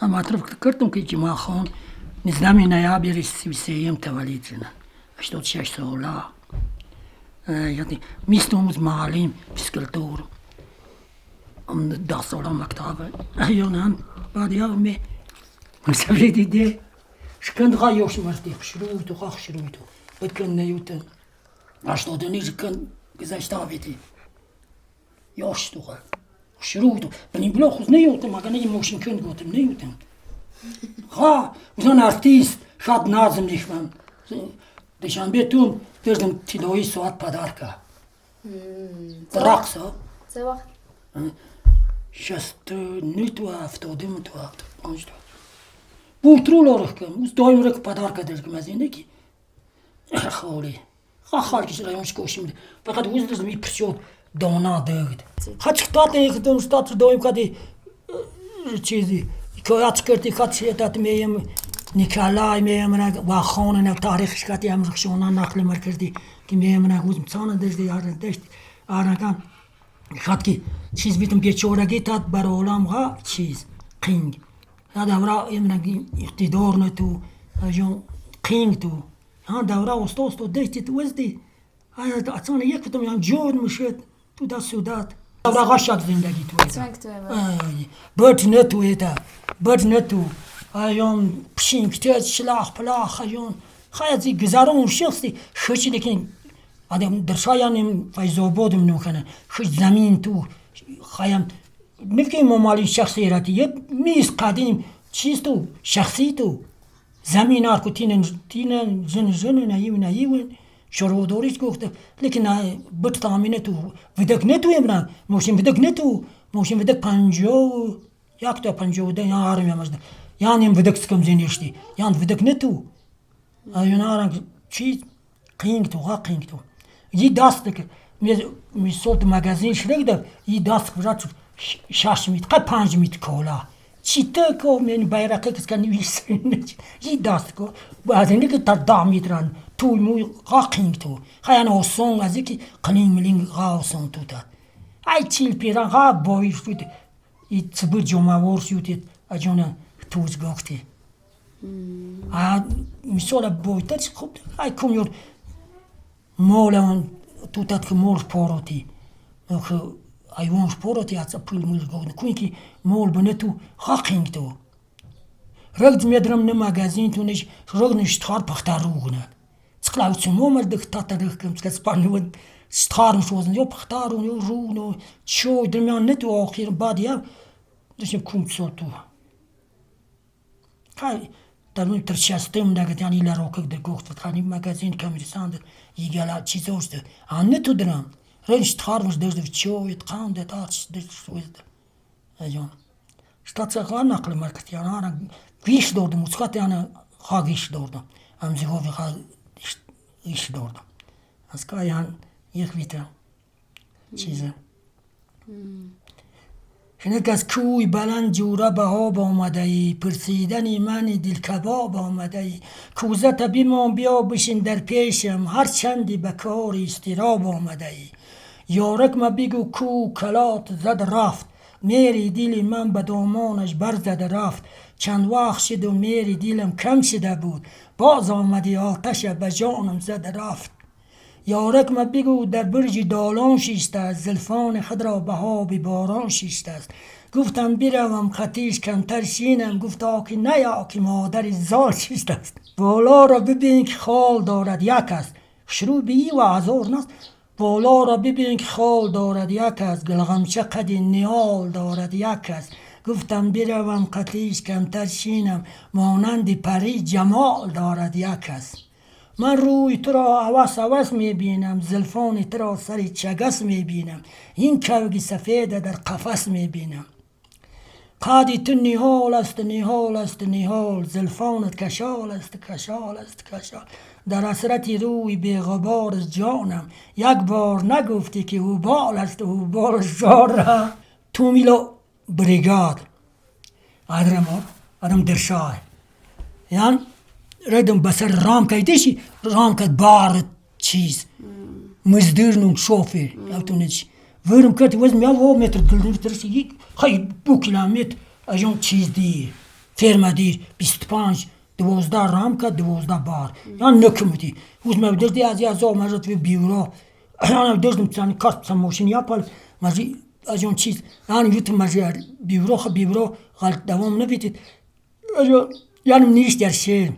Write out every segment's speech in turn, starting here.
اما اعترف کردم که جماع خان نزدمی نیابیری سیم تولید جنن 86 ساله یعنی میستومز معلم فیزیکالتور ام 10 ساله مکتب احیانا بعد یادم مسافر دیده شکند غایوش مرتی خشروی تو خشروی تو بکن نیوتن اشتاد نیز کن گذشته بیتی یاش تو خشروی تو بنی بلا خوز نیوتن مگه موشن کند گفتم نیوتن ها مثلا ارتیست شاد نازم نیشم دوشنبه تون داشتم تیلوی ساعت پدرکه رقص ها چه وقت؟ 69 تو 70 تو 75 تو بولترول آرخ کم از دایم رک پدرکه درکم از اینه کی خالی خالکش رایونش کوشیم فقط وز داشتم این پرشود دانا دارد خاطر تات ایکدم استاد دایم کدی چیزی که یاد کردی خاطر تات میم نیکلای میم و خانه نه تاریخش کدی هم رخشونا نقل مرکزی که میم نه وز مثلا داشتی آرن داشت آرن خاطر چیز بیتم بیچارگی تات برولام ها چیز قینگ یا دورا ایمنگی اقتدار نتو جون قینگ تو ها دورا استاد داشتی تو وزدی اصلا یک کتم یان جور میشد تو دست سودات دورا غشاد زندگی تو برد نتو ایتا برد نتو ایون پشینکتیت شلاخ پلاخ ایون خیلی گذارون شخصی خشی لیکن آدم درشایانیم فیض‌آباد منوخنه خش زمین تو خیام نفکی ممالی شخصی راتی یه میز قدیم چیز تو شخصی تو زمین آرکو تینن زن نایون شروع دوریش گفته لیکن بد تامینه تو ودک نتو امرا موشن ودک نتو موشن ودک 50 یک تا 50 یا آرمی مزد یعنی ودک سکم زنیشتی یعنی ودک نتو یونارن چیز قینگ تو ها قینگ تو یه دست که می سولت مغازین شرک در یه دست برات 6 میت قد 5 میت کولا چی تا کو من bayrakı kıskanıyorsun یه دست کو بعدین که تا 10 میترن تو مو قینگ تو خیلی آسان از اینکه قلیم ملینگ آسان تو داد ای چیل پیران ها بایر شد ای تبر جمعور شد اجانا توز گفتی مثلا بایدش خوب ای کمیور مولان تو داد که مول پاروتی که ایوانش پاروتی از پول مول گفت کوی که مول بنه تو خاقینگ تو رد میدرم نه مغازین تو نش رد نشتار پختار روغنه سکلاوت سمو مرد تا رخکم که سپانود ستار شوزن یا پختارون یا رونو چو درمیان نه تو آخر بعد یا داشتم کوم تو خیلی در اون ترشستم نگه یعنی لراکک در گفت خانی مغازین کمیرساند یگلا چیزوست آن تو درم رنج تخارمش داشت چویت قانده تاش داشت وزد اجون شتاتسا نقل مرکز یعنی آن گیش دوردم مسکات یعنی خاگیش دوردم امزی هوی خاگیش دوردم از که یعنی یک بیتم چیزه شنک از کوی بلند جوره به آب آمده ای پرسیدنی من دل کباب آمده ای کوزت بیمان بیا بشین در پیشم هر چندی به کار استراب آمده ای یارک ما بگو کو کلات زد رفت میری دل من به دامانش برزد رفت چند وقت شد و میری دلم کم شده بود باز آمدی آتش به جانم زد رفت یارک ما بگو در برج دالان شیسته است زلفان خود را به آب باران شیسته است گفتم بروم خطیش کمتر شینم گفتا که نه یا که مادر زال شیسته است بالا را ببین که خال دارد یک است شروع بی و عذار نست بالا را ببین که خال دارد یک است گلغمچه قد نیال دارد یک است گفتم بروم خطیش کمتر شینم مانند پری جمال دارد یک است من روی تو را عوض میبینم زلفان تو را سر چگس میبینم این کوگی سفید در قفس میبینم قادی تو نیحال است نیحال زلفانت کشال است کشال در حسرتی روی بیغبار از جانم یک بار نگفتی که او بال است او بال زار تو میلو بریگاد آدم درشاه یعنی ردم بسر رام کایدشی رام کد بار چیز مزدورنون شوفر اوتونچ ورم کرد وزن یا و متر کیلومتر یک خیلی 2 کیلومتر اجون چیز دی فرمه دیر 25 12 رامکه 12 بار یعنی نکمودی روز مبدردی از یازا مجرد و بیورا یعنی دردم تسانی کارت بسن موشین یا پل مجی از اون چیز یعنی یوتم مجی بیورا غلط دوام نبیدید یعنی نیست در شعر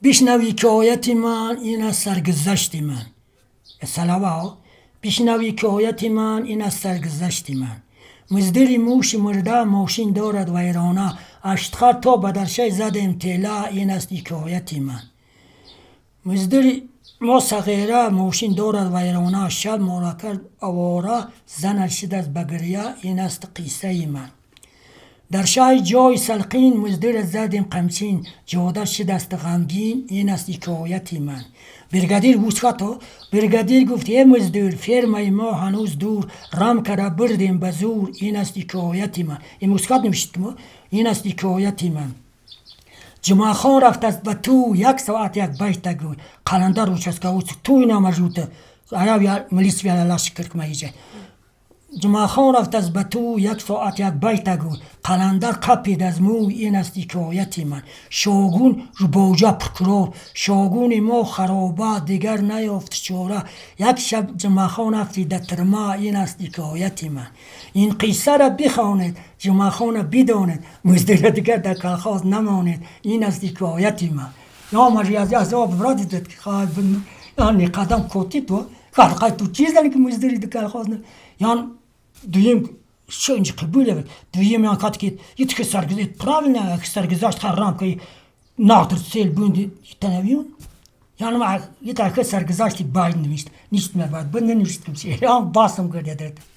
بشنوی که آیت من این از سرگذشت من سلوه بشنوی که آیت من این از سرگذشت من مزدری موش مرده موشین دارد ویرانه اشتخر تا بدرشه زد امتلا این است که آیت من مزدری ما صغیره موشین دارد ویرانه شب مارا کرد آواره زن شد از بگریه این است قیصه من در شای جای سلقین مزدر زدیم قمچین جاده شد است غمگین این است حکایت من برگدیر وسخاتو برگدیر گفت ای مزدور فرمای ما هنوز دور رم کرده بردیم به زور این است حکایت من این وسخات نمیشید که ما این است حکایت من جمعه خان رفت از به تو 1 ساعت یک بیت گوی قلنده روچسکه و تو اینا مجروطه آیا ملیس بیال الله شکر که مایجه جمعه خان رفت از به تو 1 ساعت یک بیت گوی قلندر قپید از موی این است حکایت من شاگون رو باجه پرکرار شاگون ما خرابه دیگر نیافت چاره یک شب جمعه خان رفتی در ترمه این است حکایت من این قصه را بخوانید جمعه خان بدانید مزدور دیگر در کلخاز نمانید این است حکایت من یا مریاضی از آب برادید که خواهد یعنی قدم کوتی تو خواهد تو چیز داری که مزدوری در کلخاز نه یعنی دویم شو اینجا قبوله بید دویم یعنی کات که یه که سرگزید پراوی که سرگزاشت خرام که ناغدر سیل بوندی تنویون یعنی ما یه که سرگزاشتی باید نمیشت نیست می باید بند نمیشت کمشه یعنی باسم کرده درد